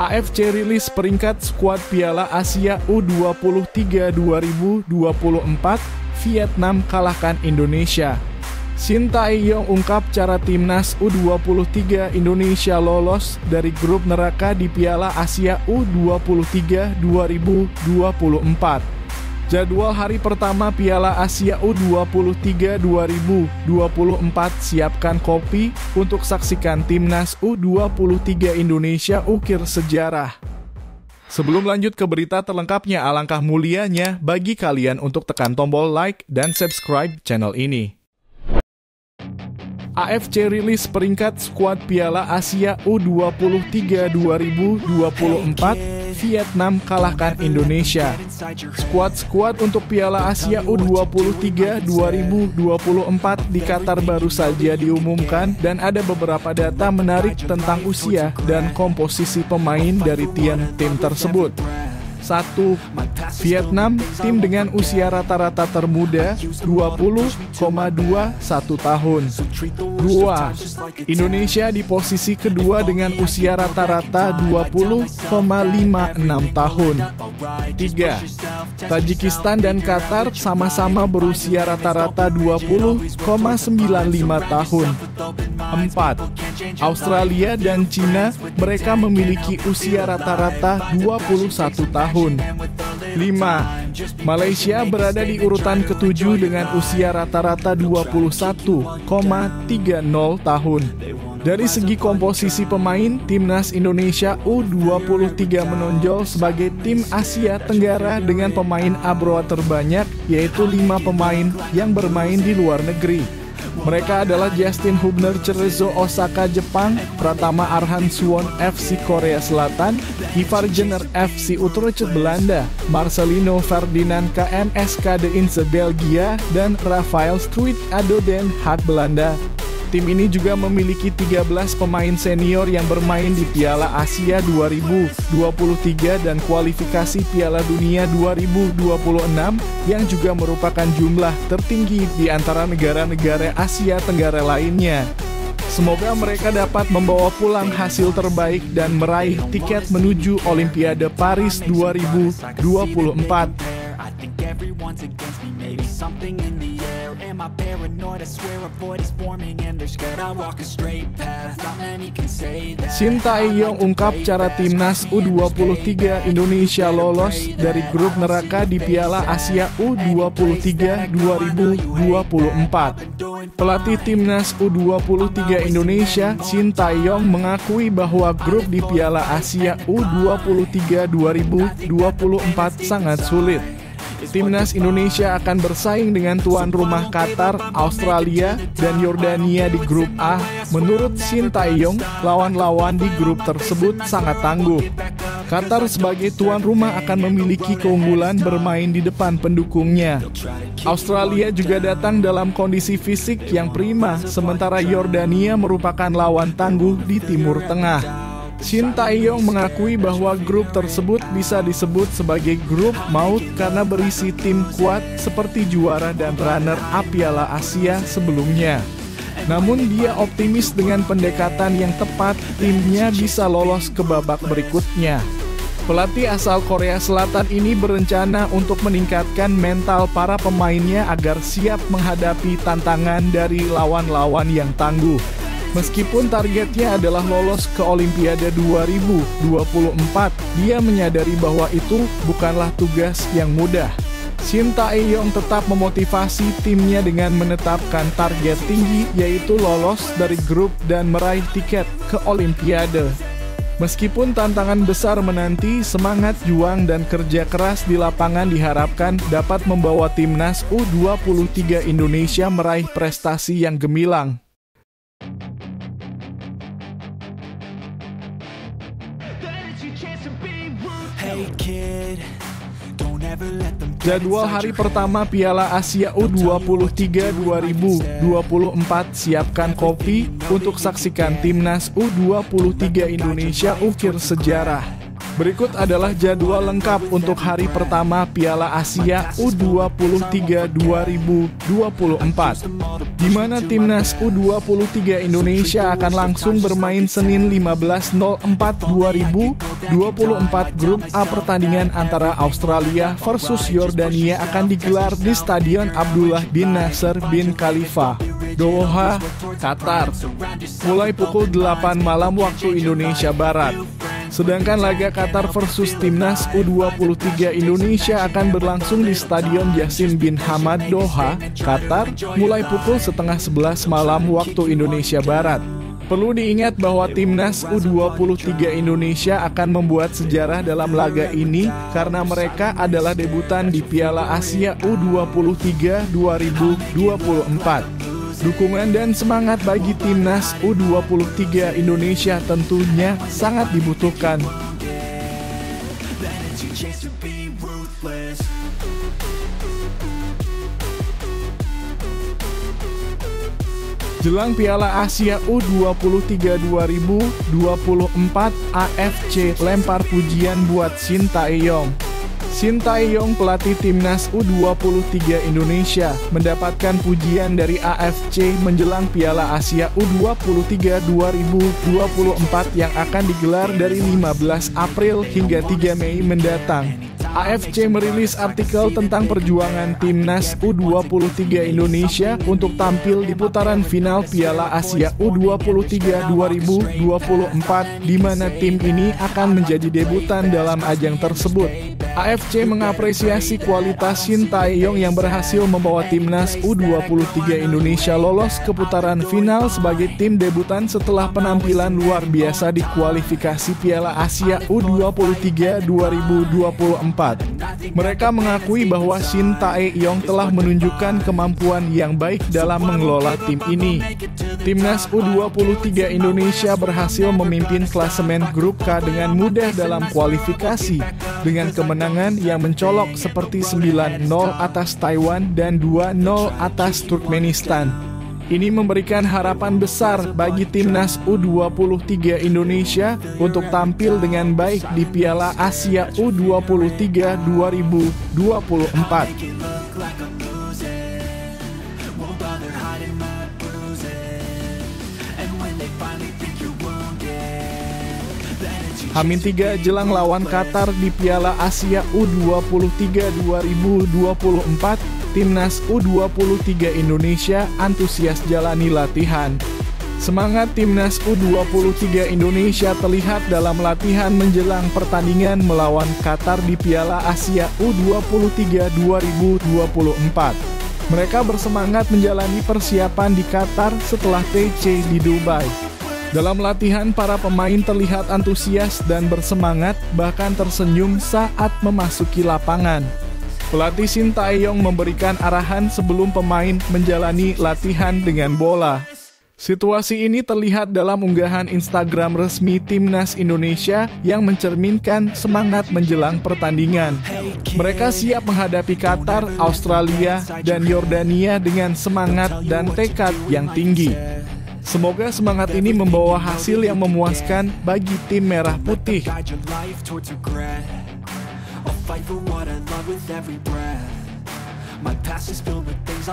AFC rilis peringkat skuad Piala Asia U23 2024, Vietnam kalahkan Indonesia. Shin Tae-yong ungkap cara timnas U23 Indonesia lolos dari grup neraka di Piala Asia U23 2024. Jadwal hari pertama Piala Asia U23 2024, siapkan kopi untuk saksikan timnas U23 Indonesia ukir sejarah. Sebelum lanjut ke berita terlengkapnya, alangkah mulianya bagi kalian untuk tekan tombol like dan subscribe channel ini. AFC rilis peringkat skuad Piala Asia U23 2024, Vietnam kalahkan Indonesia. Skuad-skuad untuk Piala Asia U23 2024 di Qatar baru saja diumumkan dan ada beberapa data menarik tentang usia dan komposisi pemain dari tim tersebut. 1. Vietnam, tim dengan usia rata-rata termuda 20,21 tahun. 2. Indonesia di posisi kedua dengan usia rata-rata 20,56 tahun. 3. Tajikistan dan Qatar sama-sama berusia rata-rata 20,95 tahun. 4. Australia dan Cina, mereka memiliki usia rata-rata 21 tahun. 5. Malaysia berada di urutan ke-7 dengan usia rata-rata 21,30 tahun. Dari segi komposisi pemain, timnas Indonesia U23 menonjol sebagai tim Asia Tenggara dengan pemain ABROA terbanyak, yaitu 5 pemain yang bermain di luar negeri. Mereka adalah Justin Hubner Cerezo Osaka Jepang, Pratama Arhan Suwon FC Korea Selatan, Ivar Jenner FC Utrecht Belanda, Marcelino Ferdinand KMSK De Inse Belgia, dan Rafael Struijk ADO Den Haag Belanda. Tim ini juga memiliki 13 pemain senior yang bermain di Piala Asia 2023 dan kualifikasi Piala Dunia 2026 yang juga merupakan jumlah tertinggi di antara negara-negara Asia Tenggara lainnya. Semoga mereka dapat membawa pulang hasil terbaik dan meraih tiket menuju Olimpiade Paris 2024. Shin Tae-yong ungkap cara timnas U23 Indonesia lolos dari grup neraka di Piala Asia U23 2024. Pelatih timnas U23 Indonesia, Shin Tae-yong, mengakui bahwa grup di Piala Asia U23 2024 sangat sulit. Timnas Indonesia akan bersaing dengan tuan rumah Qatar, Australia, dan Yordania di grup A. Menurut Shin Tae-yong, lawan-lawan di grup tersebut sangat tangguh. Qatar sebagai tuan rumah akan memiliki keunggulan bermain di depan pendukungnya. Australia juga datang dalam kondisi fisik yang prima, sementara Yordania merupakan lawan tangguh di Timur Tengah. Shin Tae-yong mengakui bahwa grup tersebut bisa disebut sebagai grup maut karena berisi tim kuat seperti juara dan runner-up Piala Asia sebelumnya. Namun dia optimis dengan pendekatan yang tepat, timnya bisa lolos ke babak berikutnya. Pelatih asal Korea Selatan ini berencana untuk meningkatkan mental para pemainnya agar siap menghadapi tantangan dari lawan-lawan yang tangguh. Meskipun targetnya adalah lolos ke Olimpiade 2024, dia menyadari bahwa itu bukanlah tugas yang mudah. Shin Tae-yong tetap memotivasi timnya dengan menetapkan target tinggi, yaitu lolos dari grup dan meraih tiket ke Olimpiade. Meskipun tantangan besar menanti, semangat juang dan kerja keras di lapangan diharapkan dapat membawa timnas U23 Indonesia meraih prestasi yang gemilang. Jadwal hari pertama Piala Asia U23 2024, siapkan kopi untuk saksikan timnas U23 Indonesia ukir sejarah. Berikut adalah jadwal lengkap untuk hari pertama Piala Asia U23 2024, di mana timnas U23 Indonesia akan langsung bermain Senin 15.04.2024. Grup A pertandingan antara Australia versus Yordania akan digelar di Stadion Abdullah bin Nasser bin Khalifa, Doha, Qatar, mulai pukul 8 malam waktu Indonesia Barat. Sedangkan laga Qatar versus timnas U23 Indonesia akan berlangsung di Stadion Jassim bin Hamad Doha, Qatar, mulai pukul 10:30 malam waktu Indonesia Barat. Perlu diingat bahwa timnas U23 Indonesia akan membuat sejarah dalam laga ini karena mereka adalah debutan di Piala Asia U23 2024. Dukungan dan semangat bagi timnas U23 Indonesia tentunya sangat dibutuhkan. Jelang Piala Asia U23 2024, AFC lempar pujian buat Shin Tae-yong. Shin Tae-yong, pelatih timnas U23 Indonesia, mendapatkan pujian dari AFC menjelang Piala Asia U23 2024 yang akan digelar dari 15 April hingga 3 Mei mendatang. AFC merilis artikel tentang perjuangan timnas U23 Indonesia untuk tampil di putaran final Piala Asia U23 2024, di mana tim ini akan menjadi debutan dalam ajang tersebut. AFC mengapresiasi kualitas Shin Tae-yong yang berhasil membawa timnas U23 Indonesia lolos ke putaran final sebagai tim debutan setelah penampilan luar biasa di kualifikasi Piala Asia U23 2024. Mereka mengakui bahwa Shin Tae-yong telah menunjukkan kemampuan yang baik dalam mengelola tim ini. Timnas U23 Indonesia berhasil memimpin klasemen grup K dengan mudah dalam kualifikasi dengan kemenangan yang mencolok seperti 9-0 atas Taiwan dan 2-0 atas Turkmenistan. Ini memberikan harapan besar bagi timnas U23 Indonesia untuk tampil dengan baik di Piala Asia U23 2024. Hamin 3 jelang lawan Qatar di Piala Asia U23 2024, timnas U23 Indonesia antusias jalani latihan. Semangat timnas U23 Indonesia terlihat dalam latihan menjelang pertandingan melawan Qatar di Piala Asia U23 2024. Mereka bersemangat menjalani persiapan di Qatar setelah TC di Dubai. Dalam latihan, para pemain terlihat antusias dan bersemangat, bahkan tersenyum saat memasuki lapangan. Pelatih Shin Tae-yong memberikan arahan sebelum pemain menjalani latihan dengan bola. Situasi ini terlihat dalam unggahan Instagram resmi Timnas Indonesia yang mencerminkan semangat menjelang pertandingan. Mereka siap menghadapi Qatar, Australia, dan Yordania dengan semangat dan tekad yang tinggi. Semoga semangat ini membawa hasil yang memuaskan bagi tim merah putih. My past is filled with things